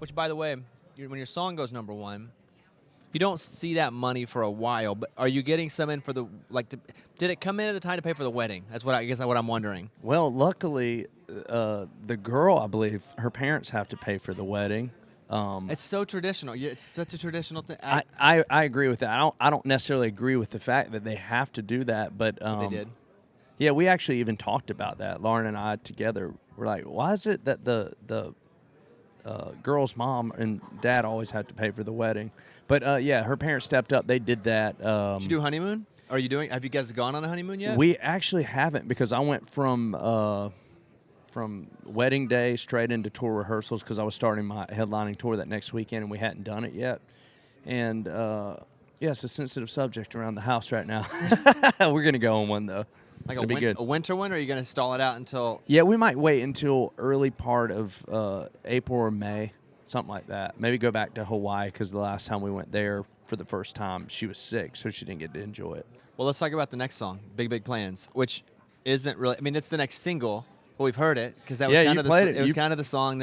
which by the way, when your song goes #1, you don't see that money for a while. But are you getting some in for the did it come in at the time to pay for the wedding? That's what what I'm wondering. Well, luckily, the girl, I believe, her parents have to pay for the wedding. It's so traditional. It's such a traditional thing. I agree with that. I don't necessarily agree with the fact that they have to do that, but they did. Yeah, we actually even talked about that. Lauren and I together were like, why is it that the girl's mom and dad always have to pay for the wedding? But yeah, her parents stepped up. They did that. Did you do honeymoon? Have you guys gone on a honeymoon yet? We actually haven't, because I went from wedding day straight into tour rehearsals because I was starting my headlining tour that next weekend, and we hadn't done it yet. And yeah, it's a sensitive subject around the house right now. We're going to go on one, though. Like a winter one, or are you going to stall it out until? Yeah, we might wait until early part of April or May, something like that. Maybe go back to Hawaii, because the last time we went there for the first time, she was sick, so she didn't get to enjoy it. Well, let's talk about the next song, Big Big Plans, which isn't really. I mean, it's the next single. Well, we've heard it because that was kind of the song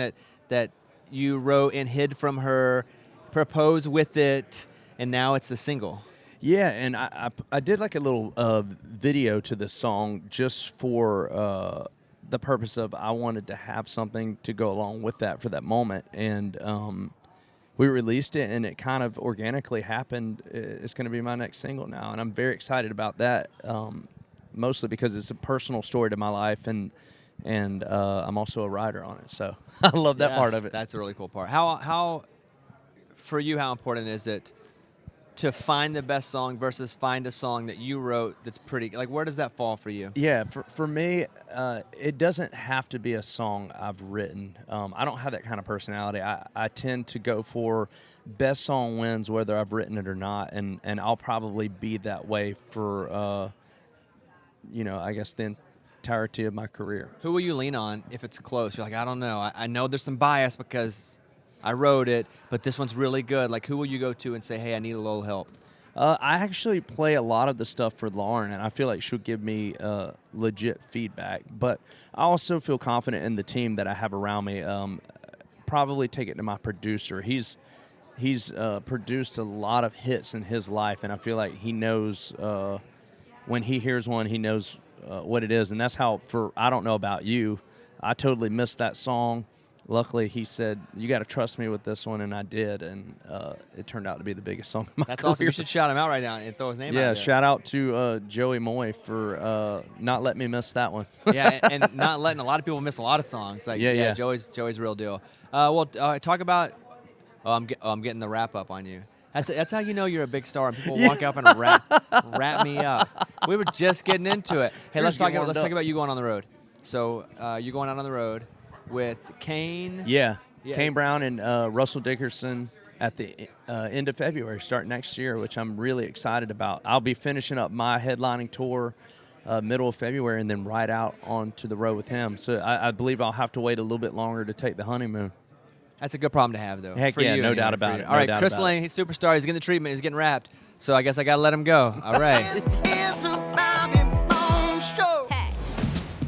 that you wrote and hid from her, proposed with it, and now it's the single. Yeah, and I did like a little video to this song just for the purpose of I wanted to have something to go along with that for that moment. And we released it, and it kind of organically happened. It's going to be my next single now, and I'm very excited about that, mostly because it's a personal story to my life, and I'm also a writer on it. So I love that part of it. That's a really cool part. How for you, how important is it to find the best song versus find a song that you wrote that's pretty, like, where does that fall for you? Yeah, for me, it doesn't have to be a song I've written. I don't have that kind of personality. I tend to go for best song wins whether I've written it or not, and I'll probably be that way for, I guess the entirety of my career. Who will you lean on if it's close? You're like, I don't know. I know there's some bias because I wrote it, but this one's really good. Like, who will you go to and say, hey, I need a little help? I actually play a lot of the stuff for Lauren, and I feel like she'll give me legit feedback. But I also feel confident in the team that I have around me. Probably take it to my producer. He's produced a lot of hits in his life, and I feel like he knows when he hears one, he knows what it is. And that's how, I don't know about you, I totally missed that song. Luckily, he said, you got to trust me with this one, and I did, and it turned out to be the biggest song of my That's career. awesome. You should shout him out right now and throw his name out there. Yeah, shout out to Joey Moy for not letting me miss that one. Yeah, and not letting a lot of people miss a lot of songs. Like, yeah. Joey's real deal. Talk about I'm getting the wrap up on you. That's how you know you're a big star, and people walk up and wrap me up. We were just getting into it. Hey, let's talk about you going on the road. So you going out on the road with Kane. Yeah. Kane Brown and Russell Dickerson at the end of February, start next year, which I'm really excited about. I'll be finishing up my headlining tour middle of February, and then right out onto the road with him. So I believe I'll have to wait a little bit longer to take the honeymoon. That's a good problem to have, though. Heck yeah, no doubt about it. All right, Chris Lane, he's superstar. He's getting the treatment. He's getting wrapped. So I guess I got to let him go. All right.